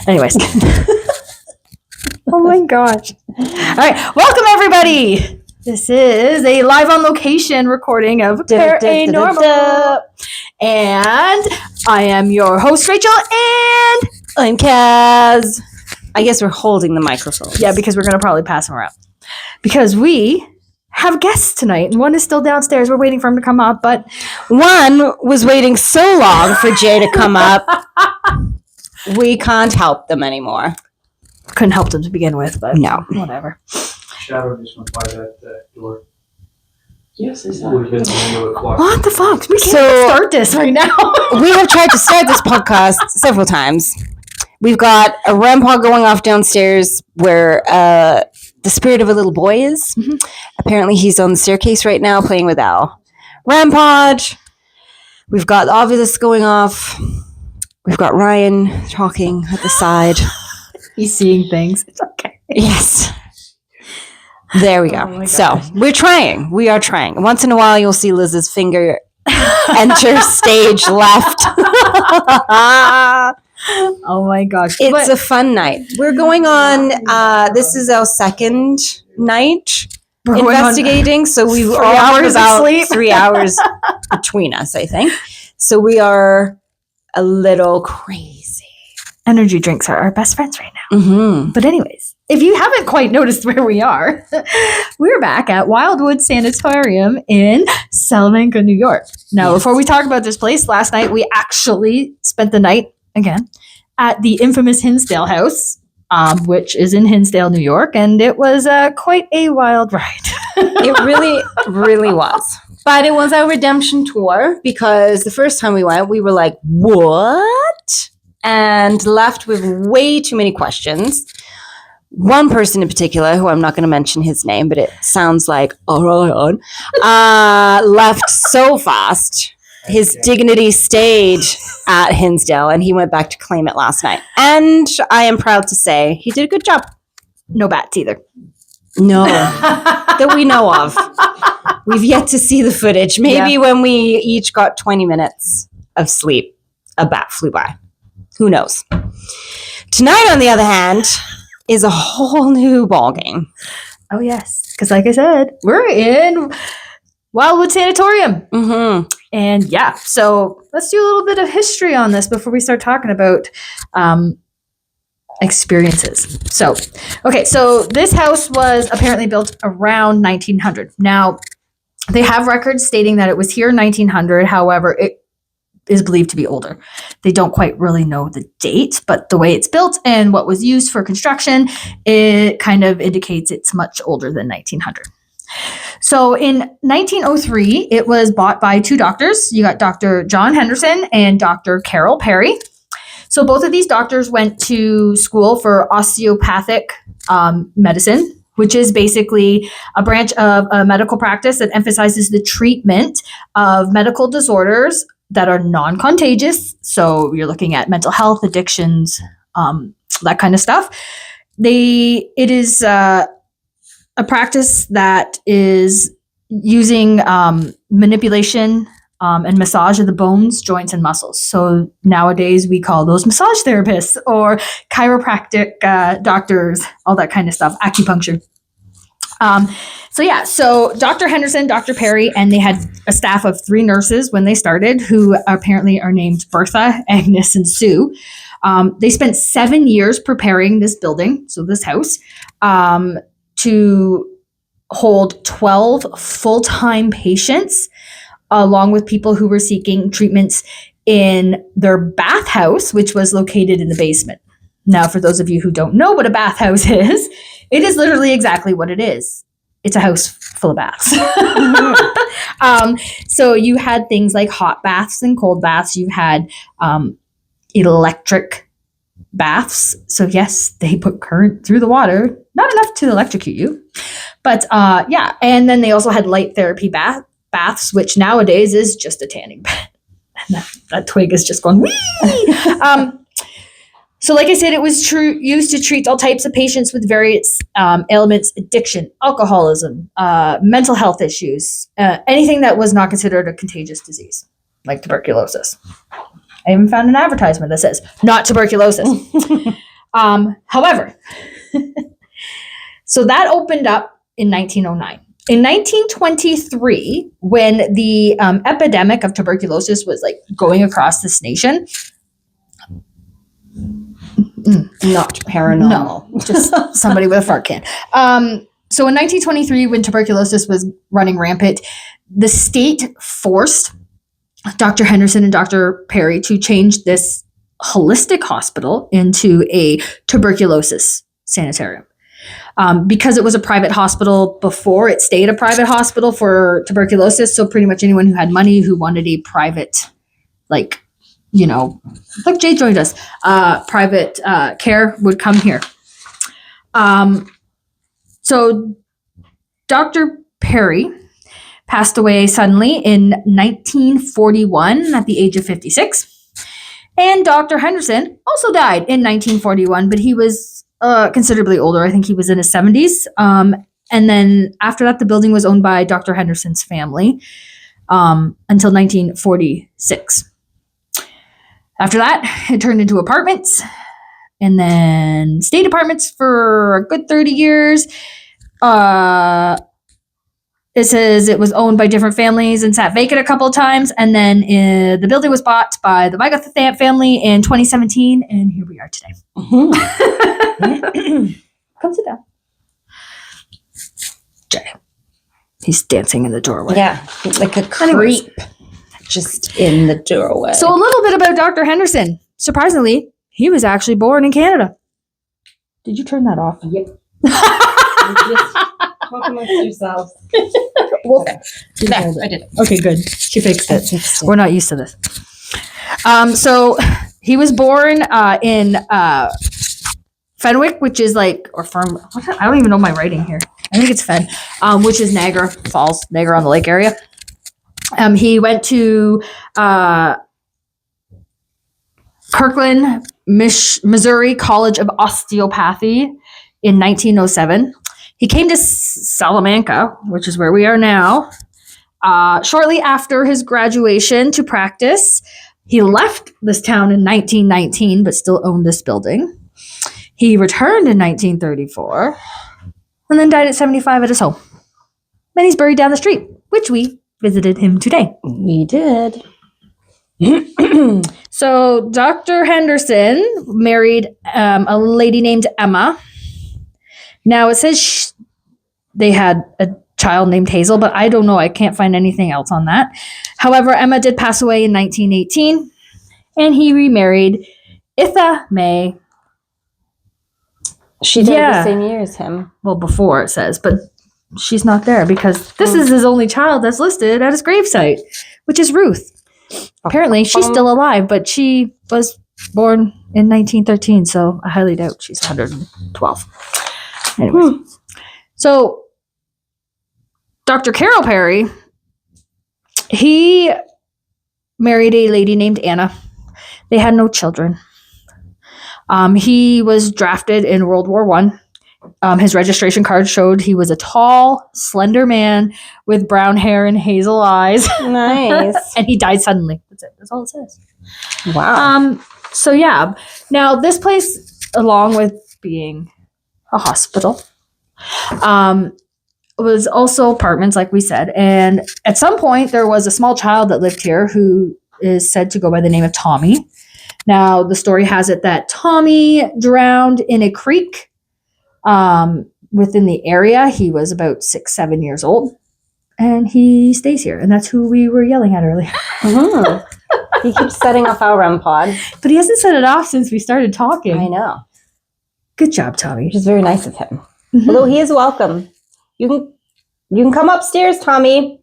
Anyways. Oh my gosh. All right. Welcome, everybody. This is a live on location recording of Paranormal. And I am your host, Rachel, and I'm Kaz. I guess we're holding the microphone. Yeah, because we're going to probably pass them around. Because we have guests tonight, and one is still downstairs. We're waiting for him to come up, but one was waiting so long for Jay to come up. We can't help them anymore. Couldn't help them to begin with, but no. Whatever. Shadow just went by that door. Yes, it's What the fuck? We can't start this right now. We have tried to start this podcast several times. We've got a REM pod going off downstairs where the spirit of a little boy is. Mm-hmm. Apparently he's on the staircase right now playing with Al. REM pod. We've got the Ovilus going off. We've got Ryan talking at the side. He's seeing things. It's okay. Yes. There we go. So we're trying. We are trying. Once in a while, you'll see Liz's finger enter stage left. Oh my gosh. It's a fun night. We're going on, this is our second night investigating. So we've all have about 3 hours between us, I think. So we are a little crazy. Energy drinks are our best friends right now. Mm-hmm. But anyways, if you haven't quite noticed where we are, we're back at Wildwood Sanitarium in Salamanca, New York. Now, Before we talk about this place, last night we actually spent the night, again, at the infamous Hinsdale House, which is in Hinsdale, New York, and it was quite a wild ride. It really, really was. But it was our redemption tour because the first time we went, we were like, what? And left with way too many questions. One person in particular, who I'm not going to mention his name, but it sounds like Orion, left so fast. His dignity stayed at Hinsdale, and he went back to claim it last night. And I am proud to say he did a good job. No bats either. No, that we know of. We've yet to see the footage. Maybe when we each got 20 minutes of sleep, a bat flew by. Who knows? Tonight, on the other hand, is a whole new ballgame. Oh, yes. Because like I said, we're in Wildwood Sanitarium. Mm-hmm. And yeah, so let's do a little bit of history on this before we start talking about experiences. So this house was apparently built around 1900. Now, they have records stating that it was here in 1900. However, it is believed to be older. They don't quite really know the date, but the way it's built and what was used for construction, it kind of indicates it's much older than 1900. So in 1903, it was bought by two doctors. You got Dr. John Henderson and Dr. Carol Perry. So both of these doctors went to school for osteopathic medicine, which is basically a branch of a medical practice that emphasizes the treatment of medical disorders that are non-contagious. So you're looking at mental health, addictions, that kind of stuff. It is a practice that is using manipulation and massage of the bones, joints, and muscles. So nowadays we call those massage therapists or chiropractic doctors, all that kind of stuff, acupuncture. So Dr. Henderson, Dr. Perry, and they had a staff of 3 nurses when they started, who apparently are named Bertha, Agnes, and Sue. They spent 7 years preparing this building, so this house, to hold 12 full-time patients, along with people who were seeking treatments in their bathhouse, which was located in the basement. Now, for those of you who don't know what a bathhouse is, it is literally exactly what it is. It's a house full of baths. So you had things like hot baths and cold baths. You had electric baths. So yes, they put current through the water, not enough to electrocute you. But and then they also had light therapy baths, which nowadays is just a tanning bed. And that twig is just going, wee! So like I said, it was used to treat all types of patients with various ailments, addiction, alcoholism, mental health issues, anything that was not considered a contagious disease, like tuberculosis. I even found an advertisement that says, not tuberculosis. However, so that opened up in 1909. In 1923, when the epidemic of tuberculosis was like going across this nation, Not paranormal. no, just somebody with a fart can. So in 1923, when tuberculosis was running rampant, the state forced Dr. Henderson and Dr. Perry to change this holistic hospital into a tuberculosis sanitarium. Because it was a private hospital before, it stayed a private hospital for tuberculosis. So pretty much anyone who had money who wanted a private, like Jay joined us, private care would come here. So Dr. Perry passed away suddenly in 1941 at the age of 56. And Dr. Henderson also died in 1941, but he was considerably older. I think he was in his 70s. And then after that, the building was owned by Dr. Henderson's family until 1946. After that, it turned into apartments and then state apartments for a good 30 years. It says it was owned by different families and sat vacant a couple of times. And then the building was bought by the Weigelt family in 2017. And here we are today. Come sit down. Jay. He's dancing in the doorway. Yeah, like a creep. Anyways. Just in the doorway. So a little bit about Dr. Henderson. Surprisingly, he was actually born in Canada. Did you turn that off? Yep. Talk amongst yourselves. Well, Okay. you There, hold it. I did it. Okay, good. She fixed it. Fixed it. We're not used to this. So he was born in Fenwick, which is like, or Firm. I don't even know my writing here. I think it's Fen, which is Niagara Falls, Niagara on the Lake area. He went to Kirkland, Missouri College of Osteopathy in 1907. He came to Salamanca, which is where we are now, shortly after his graduation to practice. He left this town in 1919, but still owned this building. He returned in 1934 and then died at 75 at his home. Then he's buried down the street, which we visited him today. We did. So Dr. Henderson married a lady named Emma. Now it says they had a child named Hazel, but I don't know. I can't find anything else on that. However, Emma did pass away in 1918, and he remarried Itha May. She died Yeah. the same year as him. Well, before it says, but she's not there because this is his only child that's listed at his gravesite, which is Ruth. Apparently, she's still alive, but she was born in 1913, so I highly doubt she's 112. Anyway, so Dr. Carroll Perry, he married a lady named Anna. They had no children. He was drafted in World War I. His registration card showed he was a tall, slender man with brown hair and hazel eyes. Nice. And he died suddenly. That's it. That's all it says. Wow. So yeah. Now this place, along with being a hospital, was also apartments, like we said. And at some point, there was a small child that lived here who is said to go by the name of Tommy. Now, the story has it that Tommy drowned in a creek within the area. He was about 6-7 years old, and he stays here. And that's who we were yelling at earlier. Mhm. He keeps setting off our REM pod. But he hasn't set it off since we started talking. I know. Good job, Tommy. Which is very nice of him. Mhm. Although he is welcome. You can come upstairs, Tommy.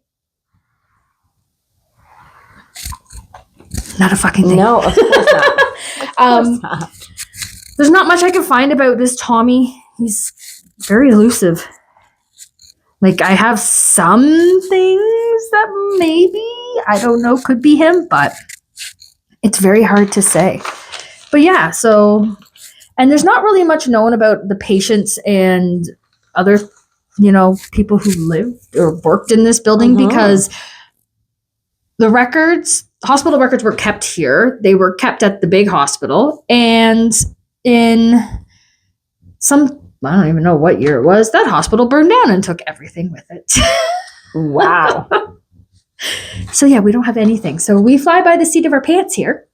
Not a fucking thing. No, of course not. Of course not. There's not much I can find about this Tommy. He's very elusive. Like, I have some things that maybe, I don't know, could be him, but it's very hard to say. But yeah, so, and there's not really much known about the patients and other, people who lived or worked in this building because the hospital records were kept here. They were kept at the big hospital. And in I don't even know what year it was, that hospital burned down and took everything with it. Wow. So yeah, we don't have anything. So we fly by the seat of our pants here.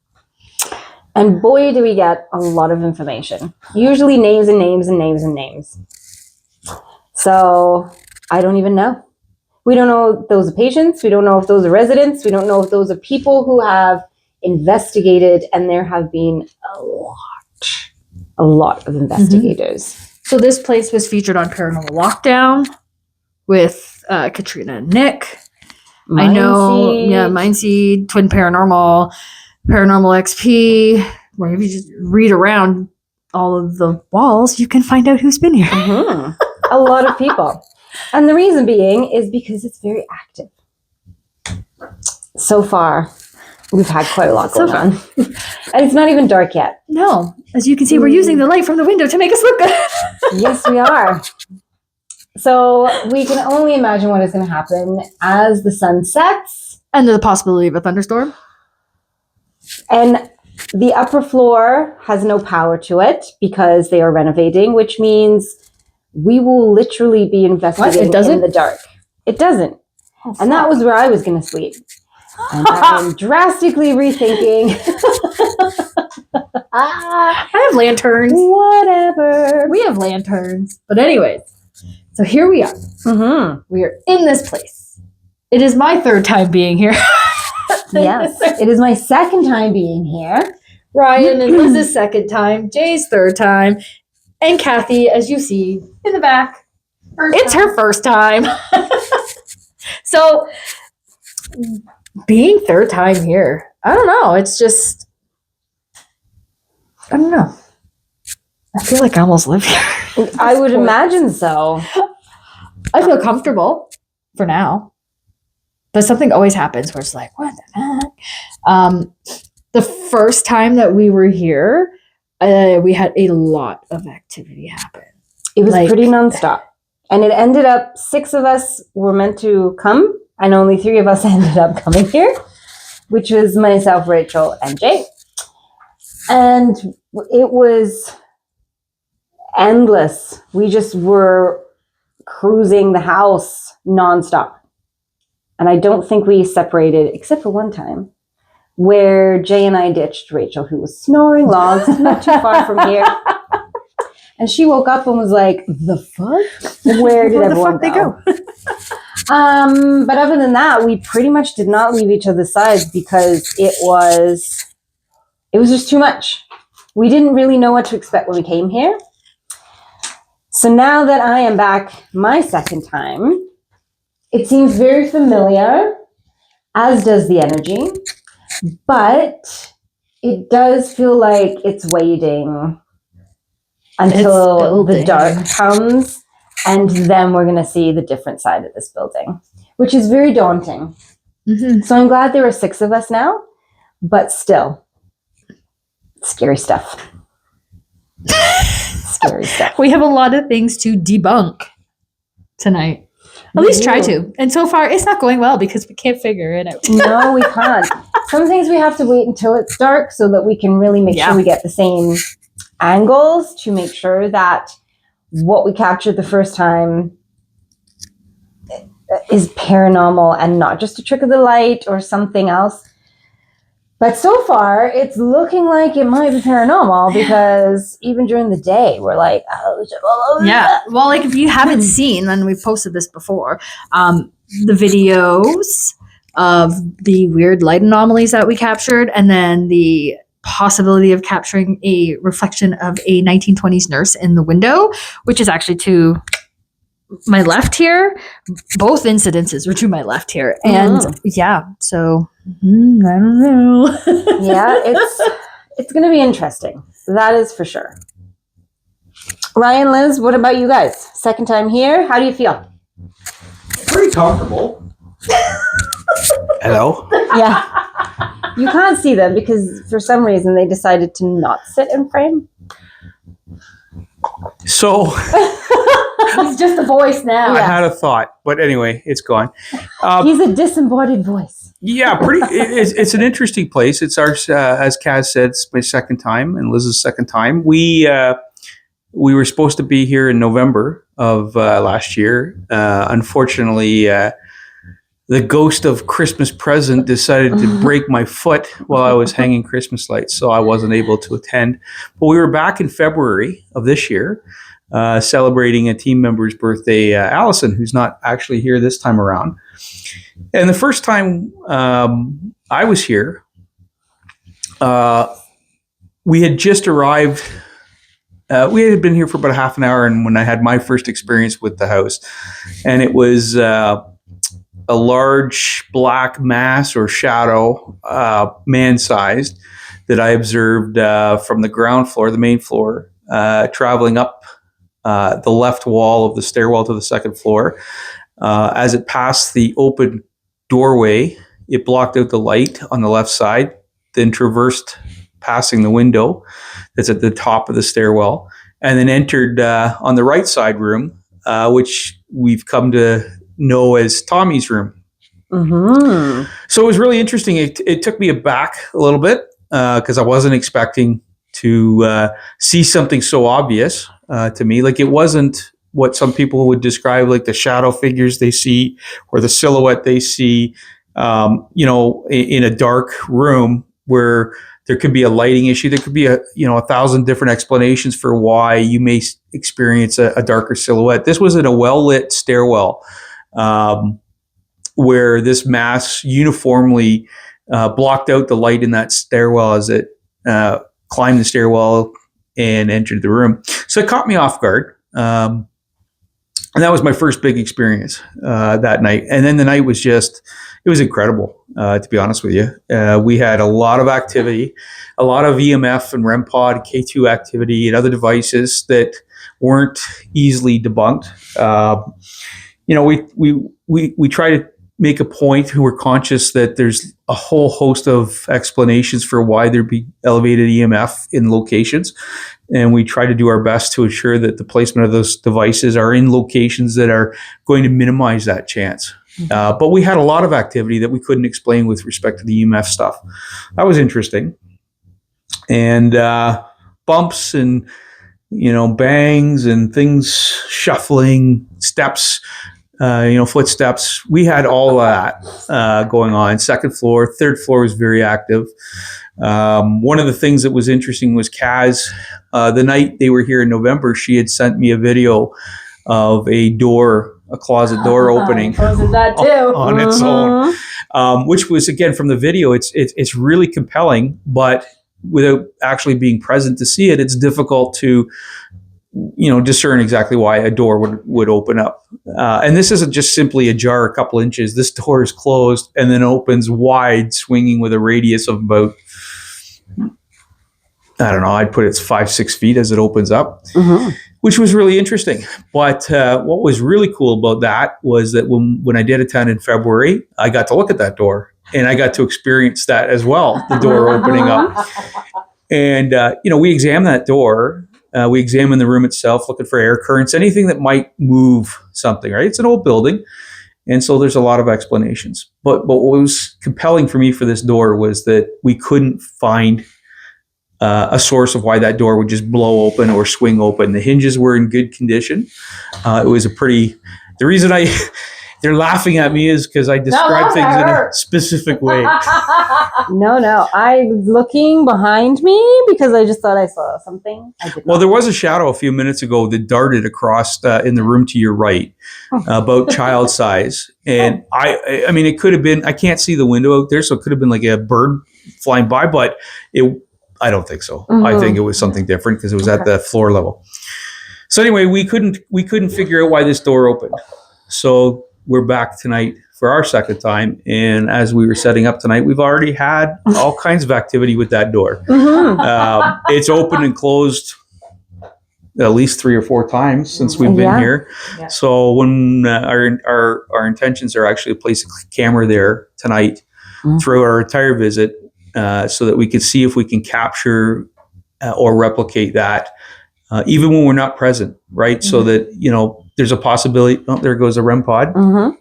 And boy, do we get a lot of information. Usually names and names and names and names. So I don't even know. We don't know if those are patients. We don't know if those are residents. We don't know if those are people who have investigated, and there have been a lot of investigators. So this place was featured on Paranormal Lockdown with Katrina and Nick. I know, yeah, Mindseed, Twin Paranormal, Paranormal XP, where if you just read around all of the walls, you can find out who's been here. Mm-hmm. A lot of people. And the reason being is because it's very active. So far, we've had quite a lot going on. And it's not even dark yet. No, as you can see, we're using the light from the window to make us look good. Yes, we are. So we can only imagine what is going to happen as the sun sets. And the possibility of a thunderstorm. And the upper floor has no power to it because they are renovating, which means we will literally be investigating in the dark. It doesn't. Oh, and that was where I was going to sleep. And I'm drastically rethinking. I have lanterns. Whatever. We have lanterns. But anyways, so here we are. Mm-hmm. We are in this place. It is my third time being here. Yes, it is my second time being here. Ryan and Liz's second time. Jay's third time. And Kathy, as you see in the back, it's her first time. So, being third time here, I don't know. It's just, I don't know. I feel like I almost live here. I would imagine so. I feel comfortable for now. But something always happens where it's like, what the heck? The first time that we were here, we had a lot of activity happen. It was pretty nonstop. And it ended up 6 of us were meant to come, and only 3 of us ended up coming here, which was myself, Rachel, and Jay. And it was endless. We just were cruising the house nonstop. And I don't think we separated, except for one time, where Jay and I ditched Rachel, who was snoring logs not too far from here. And she woke up and was like, the fuck? Where did everyone go? But other than that, we pretty much did not leave each other's sides because it was just too much. We didn't really know what to expect when we came here. So now that I am back my second time, it seems very familiar, as does the energy, but it does feel like it's waiting until the dark comes, and then we're going to see the different side of this building, which is very daunting. Mm-hmm. So I'm glad there are 6 of us now, but still, scary stuff. Scary stuff. We have a lot of things to debunk tonight. At least try to. And so far, it's not going well because we can't figure it out. No, we can't. Some things we have to wait until it's dark so that we can really make sure we get the same angles to make sure that what we captured the first time is paranormal and not just a trick of the light or something else. But so far, it's looking like it might be paranormal because even during the day, we're like, yeah. Well, like if you haven't seen, and we've posted this before, the videos of the weird light anomalies that we captured, and then the possibility of capturing a reflection of a 1920s nurse in the window, which is actually to my left here. Both incidences were to my left here. And so I don't know. Yeah, it's going to be interesting. That is for sure. Ryan, Liz, what about you guys? Second time here. How do you feel? Pretty comfortable. Hello? Yeah. You can't see them because for some reason they decided to not sit in frame. So, He's just a voice now. I had a thought, but anyway, it's gone. He's a disembodied voice. Yeah, it's an interesting place. It's our, as Kaz said, it's my second time and Liz's second time. We were supposed to be here in November of last year. Unfortunately, the ghost of Christmas present decided to break my foot while I was hanging Christmas lights, so I wasn't able to attend. But we were back in February of this year, celebrating a team member's birthday, Allison, who's not actually here this time around. And the first time I was here, we had just arrived. We had been here for about a half an hour, and when I had my first experience with the house, and it was a large black mass or shadow, man-sized, that I observed from the ground floor, the main floor, traveling up the left wall of the stairwell to the second floor. As it passed the open doorway, it blocked out the light on the left side, then traversed passing the window that's at the top of the stairwell, and then entered on the right side room, which we've come to know as Tommy's room. Mm-hmm. So it was really interesting. It took me aback a little bit because I wasn't expecting to see something so obvious to me. Like, it wasn't what some people would describe like the shadow figures they see or the silhouette they see, in a dark room where there could be a lighting issue. There could be 1,000 different explanations for why you may experience a darker silhouette. This was in a well-lit stairwell, where this mass uniformly blocked out the light in that stairwell as it climbed the stairwell and entered the room. So it caught me off guard. And that was my first big experience that night. And then the night was it was incredible, to be honest with you. We had a lot of activity, a lot of EMF and REM pod, K2 activity, and other devices that weren't easily debunked. We try to make a point. We're conscious that there's a whole host of explanations for why there'd be elevated EMF in locations. And we try to do our best to ensure that the placement of those devices are in locations that are going to minimize that chance. But we had a lot of activity that we couldn't explain with respect to the EMF stuff. That was interesting. And bumps and, bangs and things shuffling, steps, footsteps. We had all that going on. Second floor, third floor was very active. One of the things that was interesting was Kaz. The night they were here in November, she had sent me a video of a closet door opening That too. on its own, which was, again, from the video, it's really compelling, but without actually being present to see it, it's difficult to discern exactly why a door would open up. And this isn't just simply ajar a couple inches. This door is closed and then opens wide, swinging with a radius of about, I don't know, I'd put it's 5-6 feet as it opens up, which was really interesting. But what was really cool about that was that when I did attend in February, I got to look at that door and I got to experience that as well, the door opening up. And, we examined that door. We examined the room itself, looking for air currents, anything that might move something, right? It's an old building. And so there's a lot of explanations. But what was compelling for me for this door was that we couldn't find a source of why that door would just blow open or swing open. The hinges were in good condition. It was the reason they're laughing at me is because I describe things in a specific way. No. I was looking behind me because I just thought I saw something. Well, there was a shadow a few minutes ago that darted across in the room to your right, about child size. And I mean, it could have been, I can't see the window out there, so it could have been like a bird flying by, but I don't think so. I think it was something different because it was at the floor level. So anyway, we couldn't figure out why this door opened. So we're back tonight for our second time. And as we were setting up tonight, we've already had all kinds of activity with that door. It's opened and closed at least 3 or 4 times since we've been here. Yeah. So when our intentions are actually to place a camera there tonight throughout our entire visit, so that we can see if we can capture or replicate that, even when we're not present, right? So that, there's a possibility. Oh, there goes a REM pod. Mm-hmm.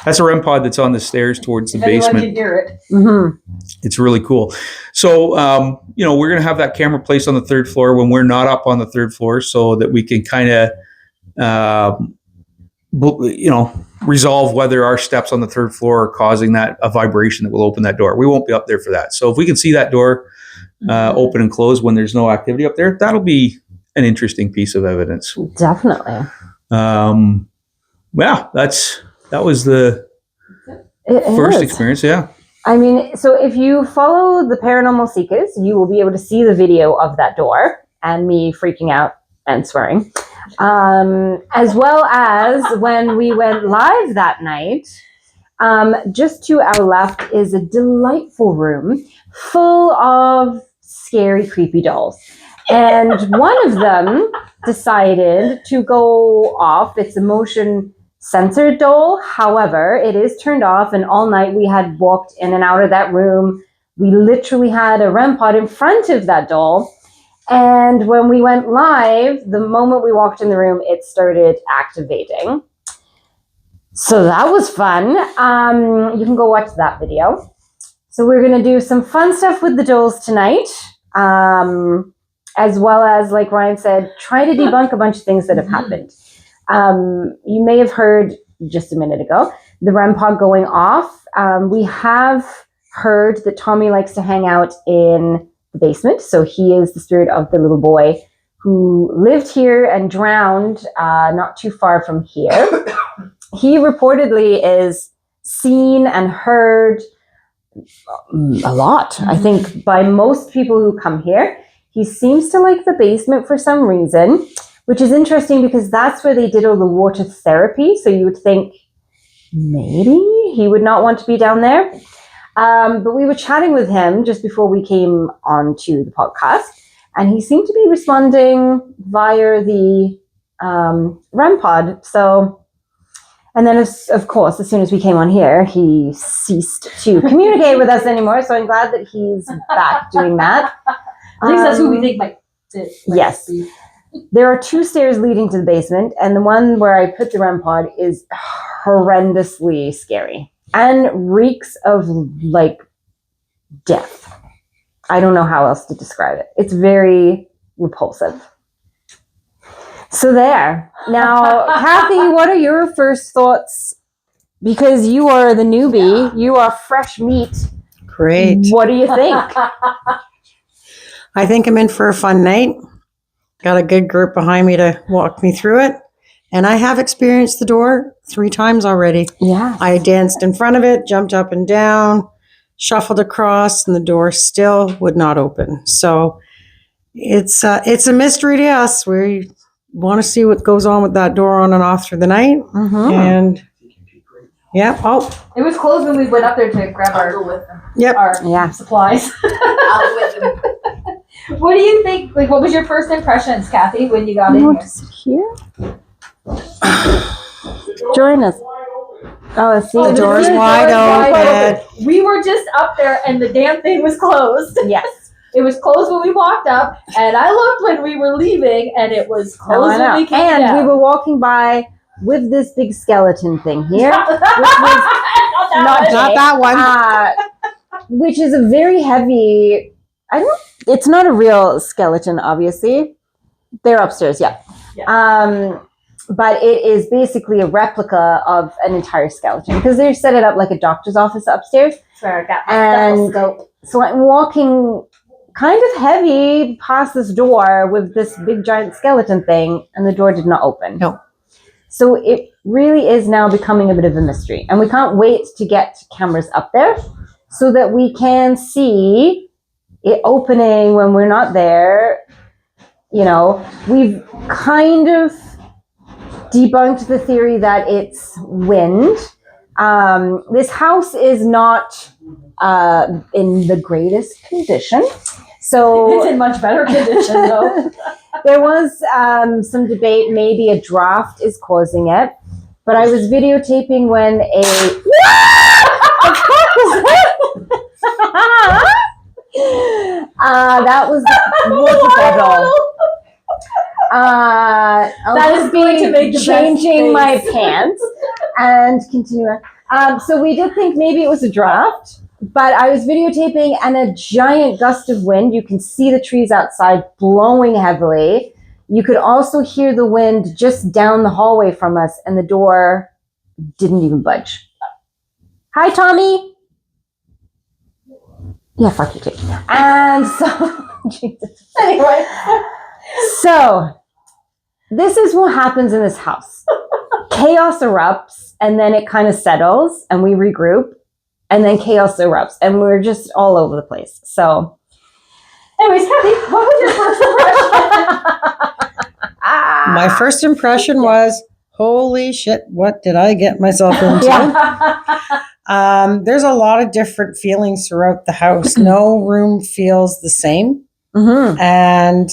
That's a REM pod that's on the stairs towards the If anyone basement. can hear it. Mm-hmm. It's really cool. So, we're going to have that camera placed on the third floor when we're not up on the third floor so that we can kind of, resolve whether our steps on the third floor are causing a vibration that will open that door. We won't be up there for that. So if we can see that door open and close when there's no activity up there, that'll be an interesting piece of evidence. Definitely. That was the first experience. Yeah. I mean, so if you follow the Paranormal Seekers, you will be able to see the video of that door and me freaking out and swearing. As well as when we went live that night, just to our left is a delightful room full of scary, creepy dolls. And one of them decided to go off. It's a motion censored doll. However, it is turned off, and all night we had walked in and out of that room. We literally had a REM pod in front of that doll. And when we went live, the moment we walked in the room, it started activating. So that was fun. You can go watch that video. So we're going to do some fun stuff with the dolls tonight. As well as, like Ryan said, try to debunk a bunch of things that have happened. You may have heard just a minute ago, the REM pod going off. We have heard that Tommy likes to hang out in the basement. So he is the spirit of the little boy who lived here and drowned not too far from here. He reportedly is seen and heard a lot, I think, by most people who come here. He seems to like the basement for some reason, which is interesting because that's where they did all the water therapy. So you would think maybe he would not want to be down there. But we were chatting with him just before we came onto the podcast, and he seemed to be responding via the REM pod. So, and then of course, as soon as we came on here, he ceased to communicate with us anymore. So I'm glad that he's back doing that. At least that's who we think might sit. Yes. There are 2 stairs leading to the basement, and the one where I put the REM pod is horrendously scary and reeks of like death. I don't know how else to describe it. It's very repulsive. So there. Now, Kathy, what are your first thoughts? Because you are the newbie, you are fresh meat. Great. What do you think? I think I'm in for a fun night. Got a good group behind me to walk me through it. And I have experienced the door 3 times already. Yeah. I danced in front of it, jumped up and down, shuffled across, and the door still would not open. So it's a mystery to us. We want to see what goes on with that door on and off through the night. Mm-hmm. And yeah. Oh, It was closed when we went up there to grab yep. our supplies. What do you think? Like, what was your first impressions, Kathy, when you got in here? Join us. Oh, see, The door's wide open. We were just up there and the damn thing was closed. Yes. It was closed when we walked up, and I looked when we were leaving, and it was closed when we came And down. we were walking by with this big skeleton thing here, not Not that one. which is a very heavy. It's not a real skeleton, obviously. They're upstairs, yeah. But it is basically a replica of an entire skeleton because they set it up like a doctor's office upstairs. Sorry, I got And so I'm walking kind of heavy past this door with this big giant skeleton thing, and the door did not open. No. So it really is now becoming a bit of a mystery, and we can't wait to get cameras up there so that we can see it opening when we're not there. You know, we've kind of debunked the theory that it's wind. This house is not in the greatest condition. So it's in much better condition, though. there was some debate, maybe a draft is causing it. But I was videotaping when that was the water bottle. I'll That just is going to make the best changing my face. pants and continue on. So we did think maybe it was a draft, but I was videotaping and a giant gust of wind. You can see the trees outside blowing heavily. You could also hear the wind just down the hallway from us, and the door didn't even budge. Hi, Tommy. Yeah, fuck you too. And so, Jesus. Anyway. So, this is what happens in this house. Chaos erupts, and then it kind of settles, and we regroup, and then chaos erupts, and we're just all over the place. So, Anyways, Kathy, what was your first impression? My first impression was, holy shit, what did I get myself into? Yeah. There's a lot of different feelings throughout the house. No room feels the same. Mm-hmm. And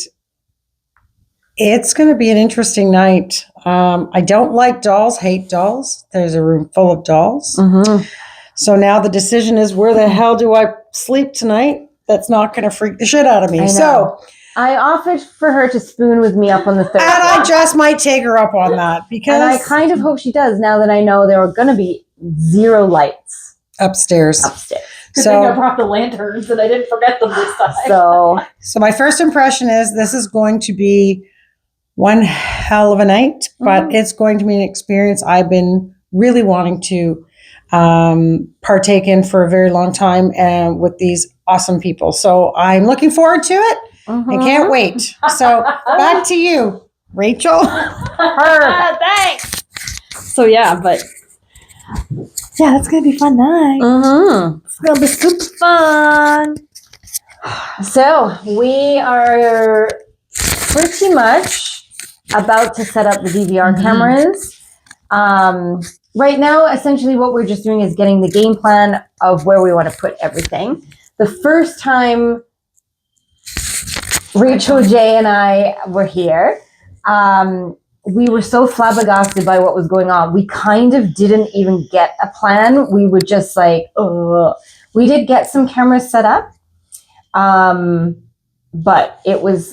it's going to be an interesting night. I don't like dolls, hate dolls. There's a room full of dolls. Mm-hmm. So now the decision is, where the hell do I sleep tonight? That's not going to freak the shit out of me. I know. So, I offered for her to spoon with me up on the third and I floor. just might take her up on that because And I kind of hope she does, now that I know there are going to be 0 lights upstairs. upstairs. Good thing I So, brought the lanterns and I didn't forget them this time. So, my first impression is this is going to be one hell of a night, but it's going to be an experience I've been really wanting to partake in for a very long time, and with these awesome people. So I'm looking forward to it. I can't wait. So back to you, Rachel. Thanks. So yeah, but yeah, that's gonna be a fun night. Mm-hmm. It's gonna be super fun. So we are pretty much about to set up the DVR cameras. Right now, essentially what we're just doing is getting the game plan of where we want to put everything. The first time Rachel, Jay, and I were here, we were so flabbergasted by what was going on. We kind of didn't even get a plan. We were just like, ugh. We did get some cameras set up, but it was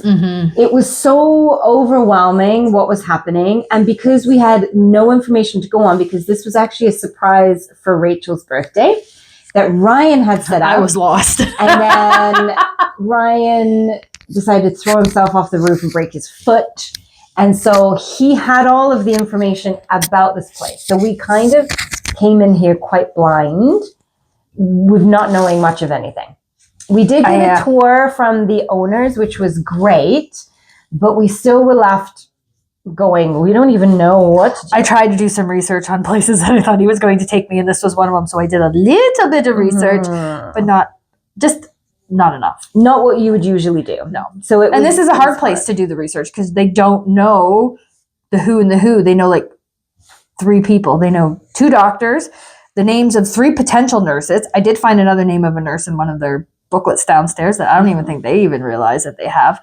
so overwhelming what was happening. And because we had no information to go on, because this was actually a surprise for Rachel's birthday that Ryan had set up. I was lost. And then Ryan decided to throw himself off the roof and break his foot. And so he had all of the information about this place. So we kind of came in here quite blind with not knowing much of anything. We did get a tour from the owners, which was great, but we still were left going, we don't even know what to do. I tried to do some research on places that I thought he was going to take me, and this was one of them. So I did a little bit of research, but not enough. Not what you would usually do. No. So And this is a hard place to do the research because they don't know the who and the who. They know like 3 people. They know 2 doctors, the names of 3 potential nurses. I did find another name of a nurse in one of their booklets downstairs that I don't even think they even realize that they have.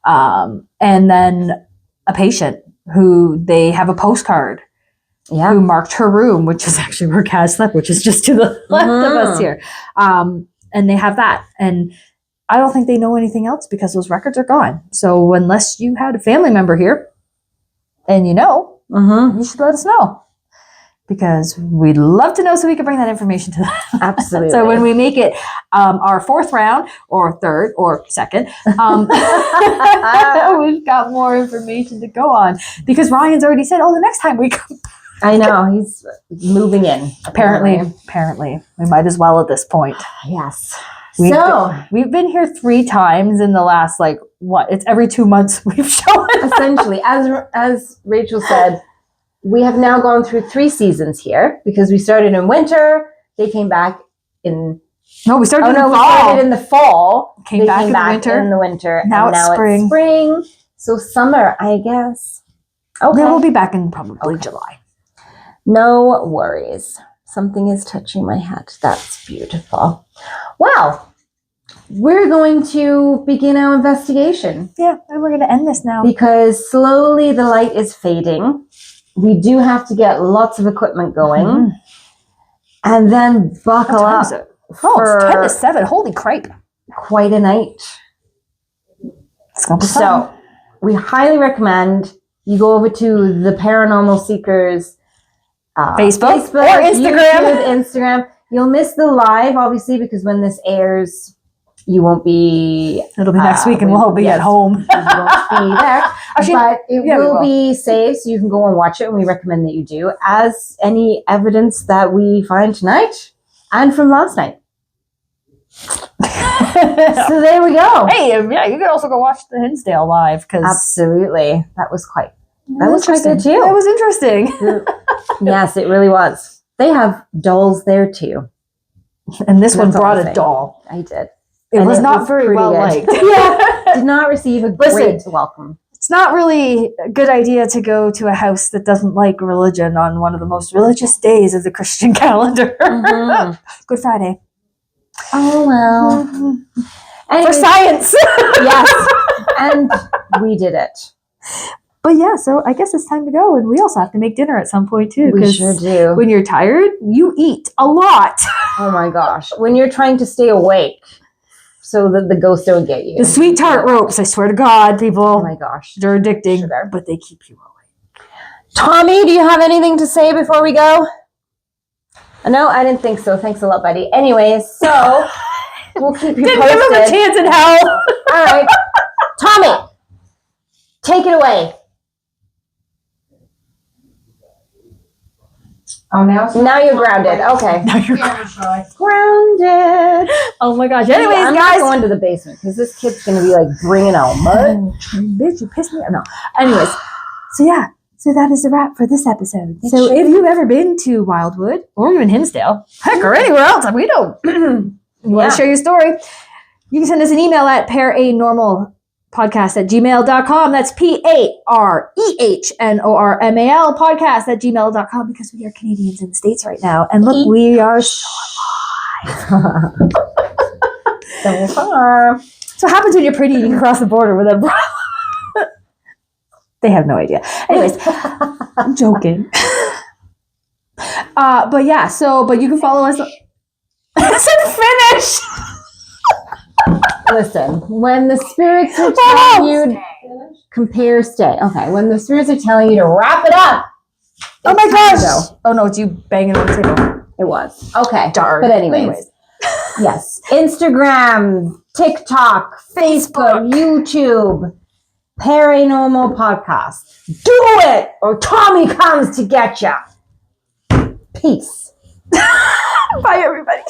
And then a patient who they have a postcard who marked her room, which is actually where Kaz slept, which is just to the left of us here. And they have that. And I don't think they know anything else because those records are gone. So unless you had a family member here and you know, you should let us know. Because we'd love to know so we can bring that information to them. Absolutely. So when we make it our 4th round or 3rd or 2nd, we've got more information to go on. Because Ryan's already said, the next time we come. I know, he's moving in. Apparently. We might as well at this point. Yes. We've been here 3 times in the last, it's every 2 months we've shown. Essentially, as Rachel said, we have now gone through 3 seasons here because we started in winter. They came back in. No, we started in the fall. We started in the fall. Came back in the winter. Now it's spring. So summer, I guess. Okay. Then we'll be back in probably July. No worries. Something is touching my head. That's beautiful. Well, we're going to begin our investigation. Yeah, and we're going to end this now. Because slowly the light is fading. We do have to get lots of equipment going. And then buckle up. Is it? It's 10 to 7. Holy crap. Quite a night. It's going to be fun. we highly recommend you go over to the Paranormal Seekers Facebook or Instagram. YouTube, Instagram. You'll miss the live, obviously, because when this airs, you won't be. It'll be next week, and we'll be at home. You won't be there. Actually, but it yeah, we will will. be saved, so you can go and watch it, and we recommend that you do, as any evidence that we find tonight and from last night. So there we go. Hey, yeah, you could also go watch the Hinsdale live because Absolutely. That was quite good too. That was interesting. Yes, it really was. They have dolls there too. And this one That's all brought I'm a saying. doll. I did. It And was it not was very pretty well good. liked. Yeah. Did not receive a Listen. great welcome. It's not really a good idea to go to a house that doesn't like religion on one of the most religious days of the Christian calendar. Mhm. Good Friday. Oh well. For Anyways, science. yes, and we did it. But yeah, so I guess it's time to go. And we also have to make dinner at some point too. We 'cause sure do. when you're tired, you eat a lot. Oh my gosh. When you're trying to stay awake so that the ghosts don't get you. The sweet tart ropes, I swear to God, people. Oh my gosh. They're addicting, Sugar. but they keep you awake. Tommy, do you have anything to say before we go? No, I didn't think so. Thanks a lot, buddy. Anyways, so we'll keep you Didn't posted. give him a chance in hell. All right. Tommy, take it away. Oh, now You're grounded. Okay. Now you're Grounded. Oh my gosh. Anyways, I'm guys. not going to the basement because this kid's going to be like bringing out mud. Bitch, you pissed me off. No. Anyways, so yeah. So that is a wrap for this episode. It So sure if is. you've ever been to Wildwood or even Hinsdale, heck, or anywhere else, we don't. You want Yeah. to share your story? You can send us an email at paranormalpodcast@gmail.com. That's PAREHNORMAL podcast@gmail.com because we are Canadians in the States right now. And look, we are so So far. So what happens when you're pretty and you can cross the border with a They have no idea. Anyways, I'm joking. But yeah, but you can follow us. I said finish. Listen, when the spirits are telling you to compare, stay. Okay, when the spirits are telling you to wrap it up. Oh my it's time to gosh. Oh no, it's you banging on the table. go. It was. Okay. Darn. But anyways. Yes. Instagram, TikTok, Facebook, YouTube, Paranormal Podcast. Do it or Tommy comes to get ya. Peace. Bye, everybody.